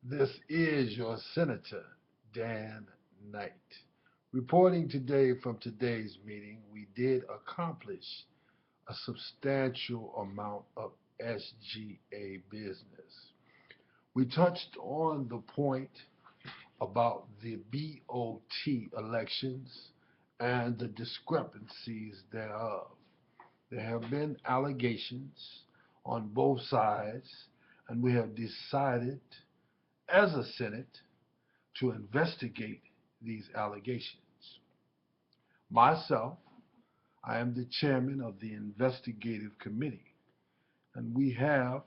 This is your Senator, Dan Knight. Reporting today from today's meeting, we did accomplish a substantial amount of SGA business. We touched on the point about the BOT elections and the discrepancies thereof. There have been allegations on both sides, and we have decided as a Senate to investigate these allegations. Myself, I am the chairman of the Investigative Committee, and we have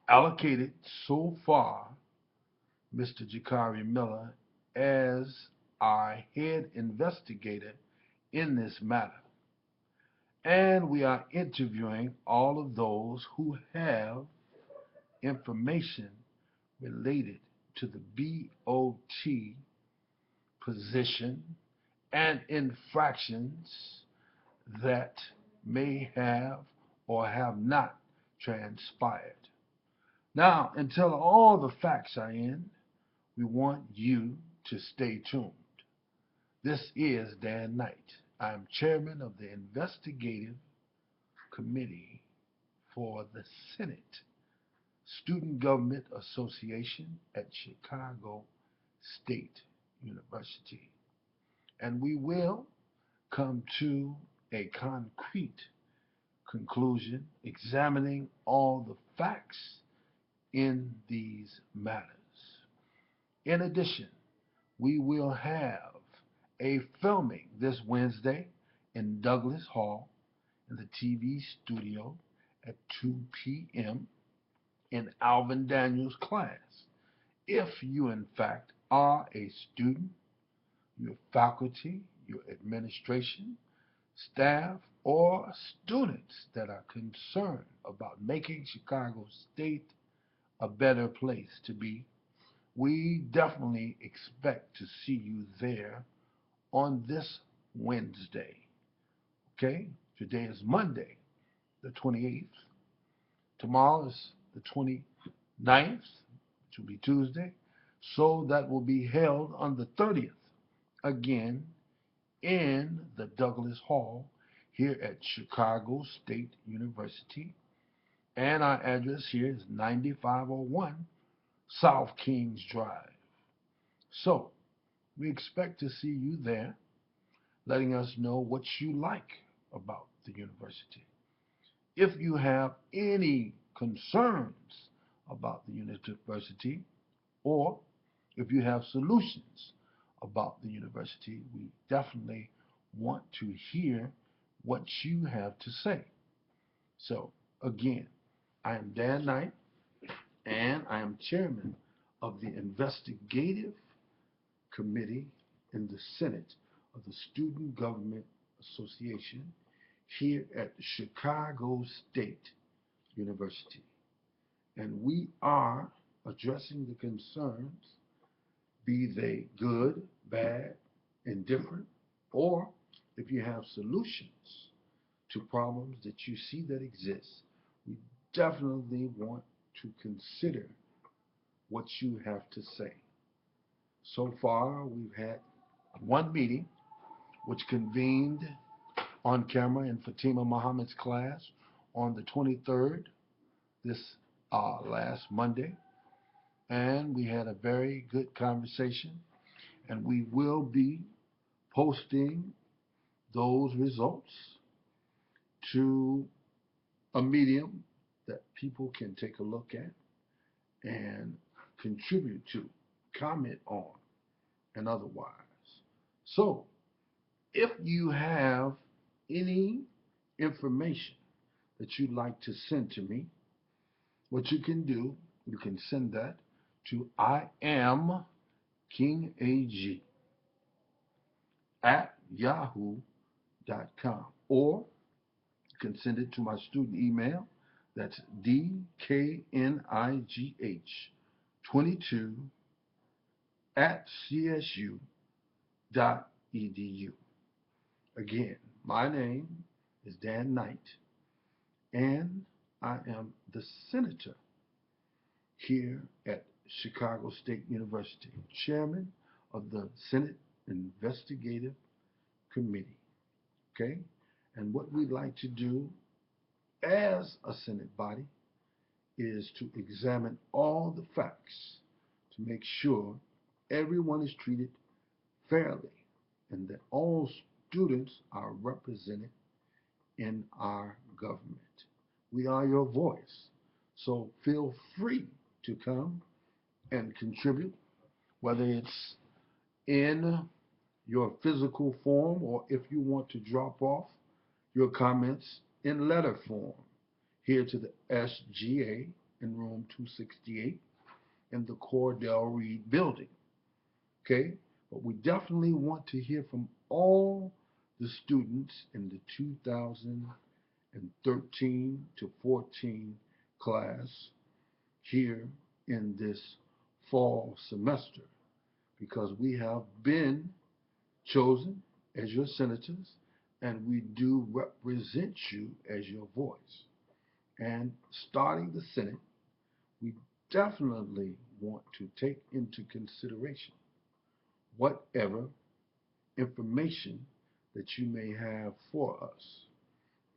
allocated so far Mr. Jakari Miller as our head investigator in this matter. And we are interviewing all of those who have information related to the BOT position and infractions that may have or have not transpired. Now, until all the facts are in, we want you to stay tuned. This is Dan Knight. I am chairman of the Investigative Committee for the Senate Student Government Association at Chicago State University. And we will come to a concrete conclusion examining all the facts in these matters. In addition, we will have a filming this Wednesday in Douglas Hall in the TV studio at 2 p.m. in Alvin Daniels' class. If you, in fact, are a student, your faculty, your administration, staff, or students that are concerned about making Chicago State a better place to be, we definitely expect to see you there on this Wednesday. Okay? Today is Monday, the 28th. Tomorrow is the 29th, which will be Tuesday. So that will be held on the 30th, again, in the Douglas Hall here at Chicago State University. And our address here is 9501 South Kings Drive. So, we expect to see you there, letting us know what you like about the university. If you have any concerns about the university, or if you have solutions about the university, we definitely want to hear what you have to say. So, again, I am Dan Knight, and I am chairman of the Investigative Committee in the Senate of the Student Government Association here at Chicago State University. And we are addressing the concerns, be they good, bad, indifferent, or if you have solutions to problems that you see that exist, we definitely want to consider what you have to say. So far, we've had one meeting which convened on camera in Fatima Muhammad's class on the 23rd, this last Monday. And we had a very good conversation, and we will be posting those results to a medium that people can take a look at and contribute to, comment on, and otherwise. So, if you have any information that you'd like to send to me, what you can do, you can send that to iamkingag@yahoo.com, or you can send it to my student email. That's dknig22@csu.edu. Again, my name is Dan Knight, and I am the senator here at Chicago State University, Chairman of the Senate Investigative Committee. Okay? And what we'd like to do as a Senate body is to examine all the facts to make sure everyone is treated fairly and that all students are represented in our government. We are your voice, so feel free to come and contribute, whether it's in your physical form or if you want to drop off your comments in letter form here to the SGA in room 268 in the Cordell Reed building. Okay? But we definitely want to hear from all the students in the 2013 to 14 class here in this fall semester, because we have been chosen as your senators and we do represent you as your voice. And starting the Senate, we definitely want to take into consideration whatever information that you may have for us.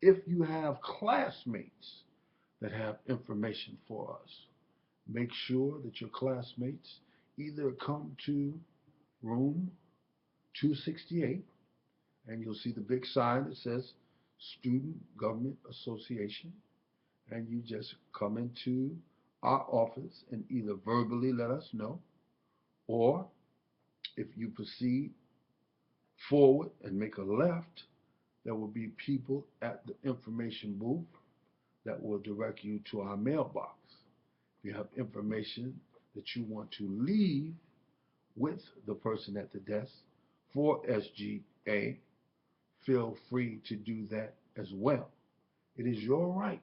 If you have classmates that have information for us, make sure that your classmates either come to room 268 and you'll see the big sign that says Student Government Association, and you just come into our office and either verbally let us know, or if you proceed forward and make a left, there will be people at the information booth that will direct you to our mailbox. If you have information that you want to leave with the person at the desk for SGA, feel free to do that as well. It is your right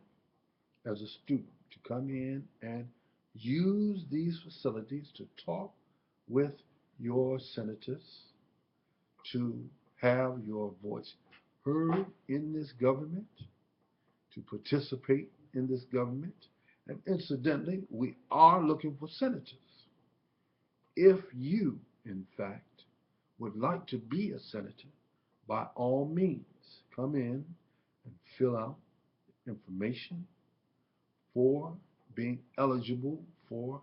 as a student to come in and use these facilities to talk with your senators, to have your voice heard in this government, to participate in this government. And incidentally, we are looking for senators. If you, in fact, would like to be a senator, by all means, come in and fill out information for being eligible for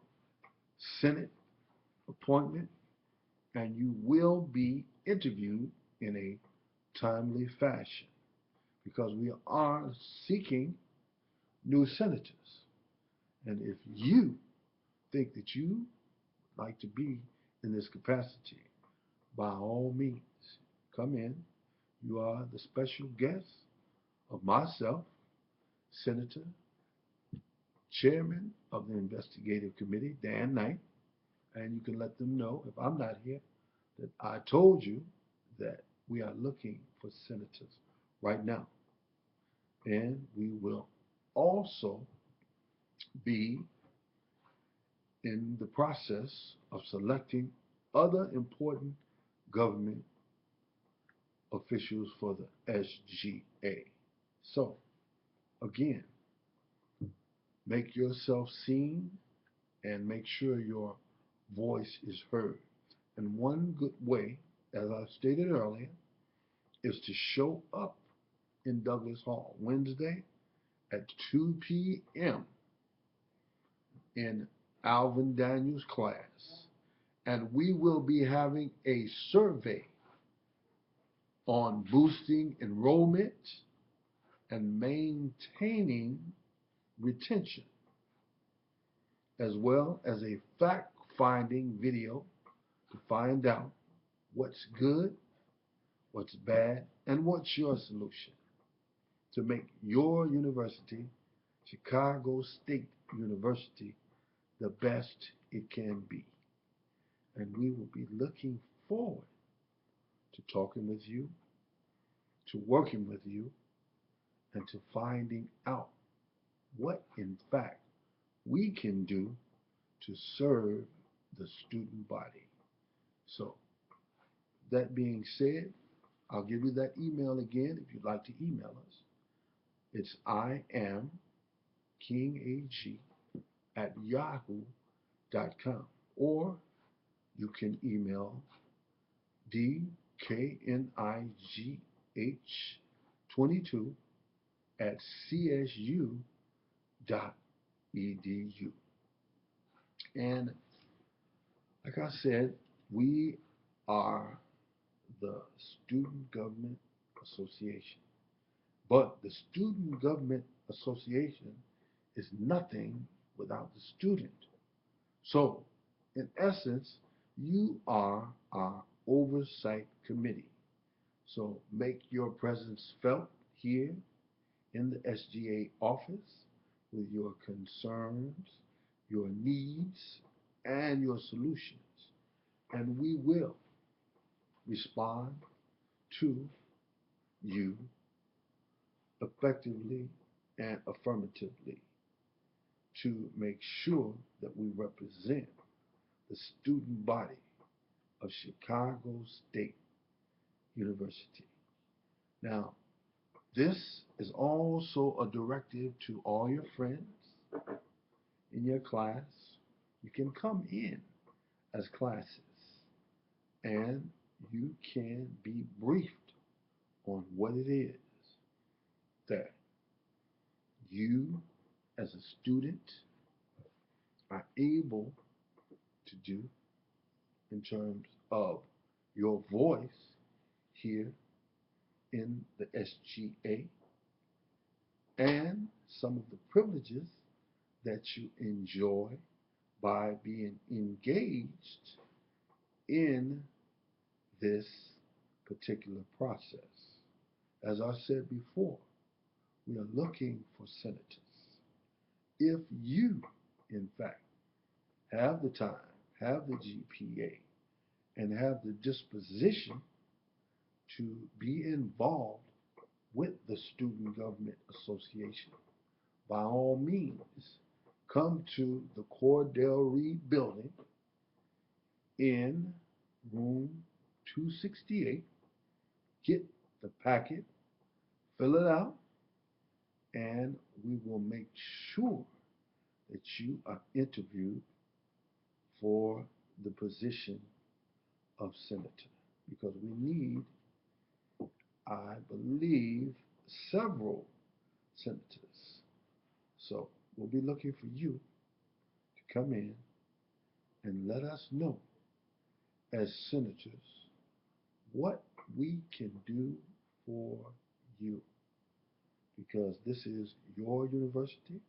Senate appointment, and you will be interviewed in a timely fashion, because we are seeking new senators. And if you think that you would like to be in this capacity, by all means, come in. You are the special guest of myself, Senator, Chairman of the Investigative Committee, Dan Knight, and you can let them know, if I'm not here, that I told you that we are looking for senators right now. And we will also be in the process of selecting other important government officials for the SGA. So, again, make yourself seen and make sure your voice is heard. And one good way, as I stated earlier, is to show up in Douglas Hall Wednesday at 2 p.m. in Alvin Daniels' class. And we will be having a survey on boosting enrollment and maintaining retention, as well as a fact-finding video to find out what's good, what's bad, and what's your solution to make your university, Chicago State University, the best it can be. And we will be looking forward to talking with you, to working with you, and to finding out what, in fact, we can do to serve the student body. So, that being said, I'll give you that email again if you'd like to email us. It's I am King AG @yahoo.com, or you can email dknigh22@csu.edu. And like I said, we are the Student Government Association. But the Student Government Association is nothing without the student. So, in essence, you are our oversight committee. So make your presence felt here in the SGA office with your concerns, your needs, and your solutions. And we will respond to you effectively and affirmatively to make sure that we represent the student body of Chicago State University. Now, this is also a directive to all your friends in your class. You can come in as classes and you can be briefed on what it is that you as a student are able to do in terms of your voice here in the SGA and some of the privileges that you enjoy by being engaged in this particular process. As I said before, we are looking for senators. If you, in fact, have the time, have the GPA, and have the disposition to be involved with the Student Government Association, by all means, come to the Cordell Reed Building in room 268, get the packet, fill it out, and we will make sure that you are interviewed for the position of senator, because we need, I believe, several senators. So we'll be looking for you to come in and let us know as senators what we can do for you, because this is your university,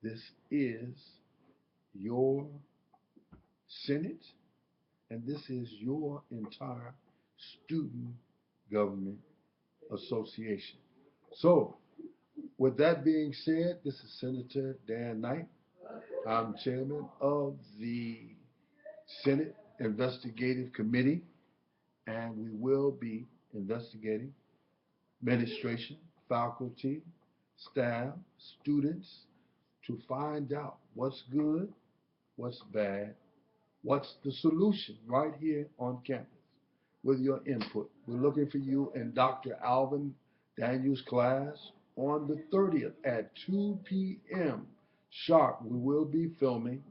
this is your Senate, and this is your entire Student Government Association. So, with that being said, this is Senator Dan Knight. I'm chairman of the Senate Investigative Committee, and we will be investigating administration, faculty, staff, students to find out what's good, what's bad, what's the solution right here on campus with your input. We're looking for you in Dr. Alvin Daniels' class on the 30th at 2 p.m. sharp. We will be filming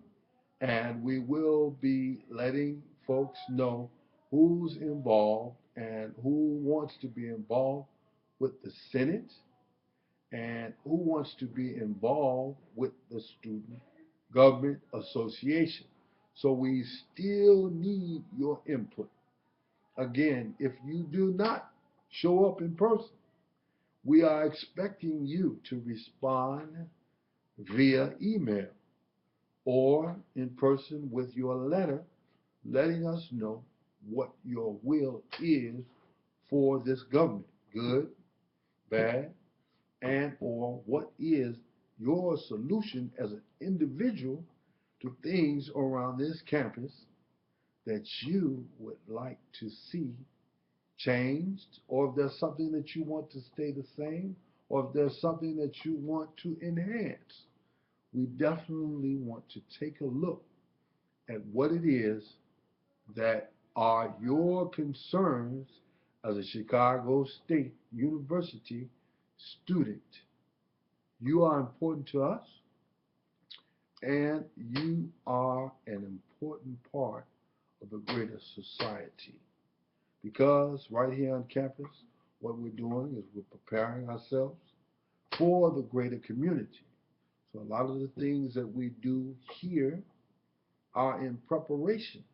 and we will be letting folks know who's involved and who wants to be involved with the Senate and who wants to be involved with the Student Government Association. So we still need your input. Again, if you do not show up in person, we are expecting you to respond via email or in person with your letter letting us know what your will is for this government, good, bad, and or what is your solution as an individual to things around this campus that you would like to see changed, or if there's something that you want to stay the same, or if there's something that you want to enhance. We definitely want to take a look at what it is that are your concerns as a Chicago State University student. You are important to us. and you are an important part of the greater society. Because right here on campus, what we're doing is we're preparing ourselves for the greater community. So a lot of the things that we do here are in preparation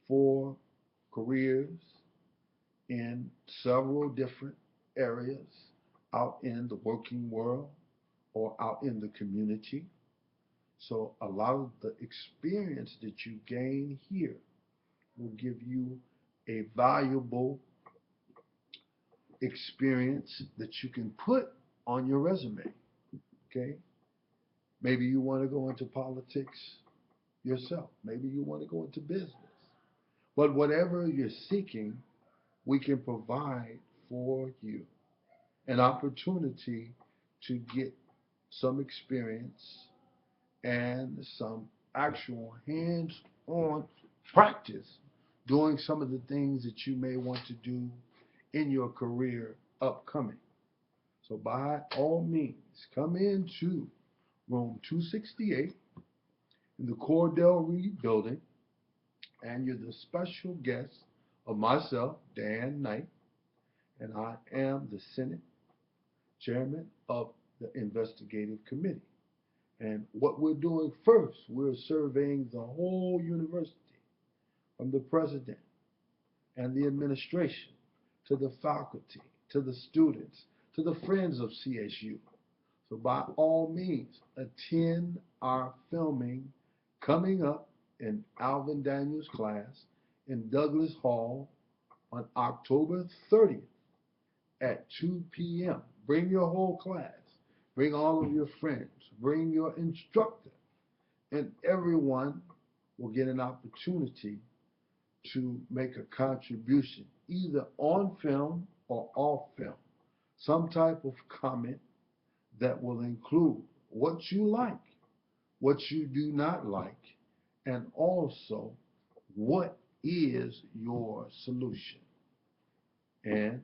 for careers in several different areas out in the working world or out in the community. So a lot of the experience that you gain here will give you a valuable experience that you can put on your resume. Okay? Maybe you want to go into politics yourself. Maybe you want to go into business. But whatever you're seeking, we can provide for you an opportunity to get some experience and some actual hands-on practice doing some of the things that you may want to do in your career upcoming. So by all means, come into room 268 in the Cordell Reed building, and you're the special guest of myself, Dan Knight, and I am the Senate Chairman of the Investigative Committee. And what we're doing first, we're surveying the whole university, from the president and the administration to the faculty, to the students, to the friends of CSU. So by all means, attend our filming coming up in Alvin Daniels' class in Douglas Hall on October 30th at 2 p.m. Bring your whole class. Bring all of your friends. Bring your instructor. And everyone will get an opportunity to make a contribution, either on film or off film. Some type of comment that will include what you like, what you do not like, and also what is your solution. And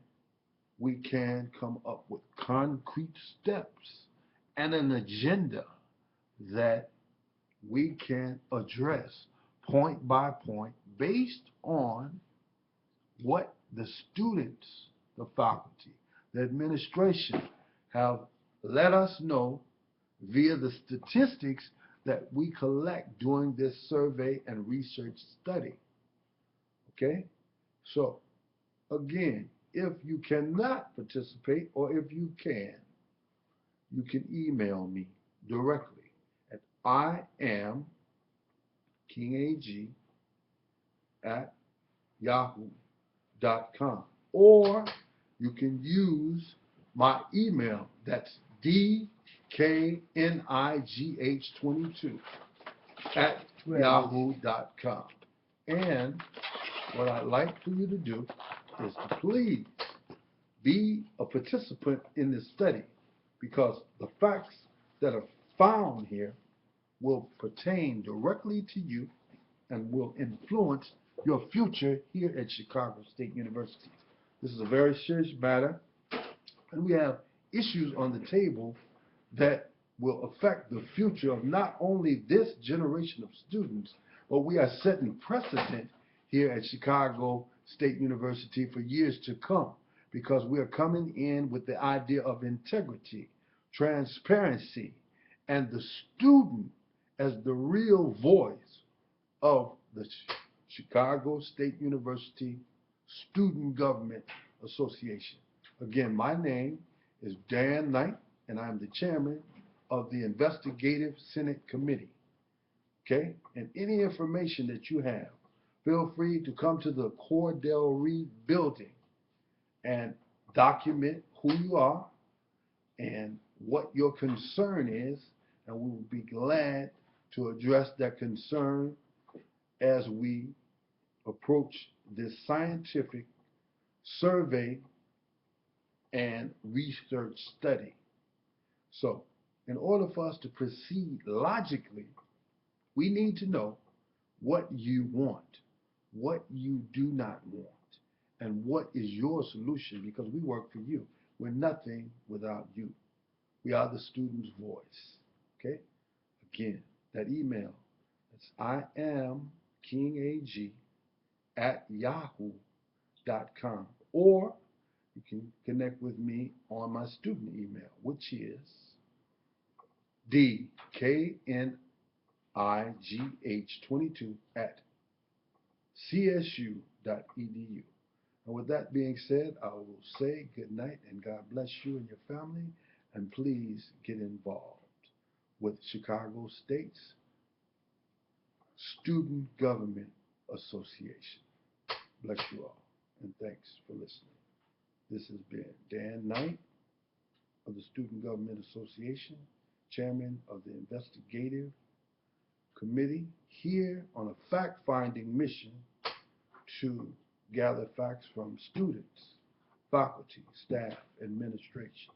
we can come up with concrete steps and an agenda that we can address point by point based on what the students, the faculty, the administration have let us know via the statistics that we collect during this survey and research study. Okay? So, again, if you cannot participate, or if you can email me directly at iamkingag@yahoo.com, or you can use my email. That's dknigh22@yahoo.com. And what I'd like for you to do is to please be a participant in this study, because the facts that are found here will pertain directly to you and will influence your future here at Chicago State University. This is a very serious matter, and we have issues on the table that will affect the future of not only this generation of students, but we are setting precedent here at Chicago State University for years to come, because we are coming in with the idea of integrity, transparency, and the student as the real voice of the Chicago State University Student Government Association. Again, my name is Dan Knight, and I'm the chairman of the Investigative Senate Committee. Okay? And any information that you have, feel free to come to the Cordell Reed building and document who you are and what your concern is, and we will be glad to address that concern as we approach this scientific survey and research study. So, in order for us to proceed logically, we need to know what you want, what you do not want, and what is your solution, because we work for you. We're nothing without you. We are the student's voice. Okay? Again, that email. It's iamkingag@yahoo.com. Or you can connect with me on my student email, which is dknigh22@csu.edu. And with that being said, I will say good night and God bless you and your family. And please get involved with Chicago State's Student Government Association. Bless you all, and thanks for listening. This has been Dan Knight of the Student Government Association, Chairman of the Investigative Committee, here on a fact-finding mission to gather facts from students, faculty, staff, administration.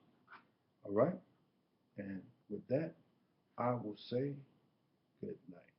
All right? And with that, I will say good night.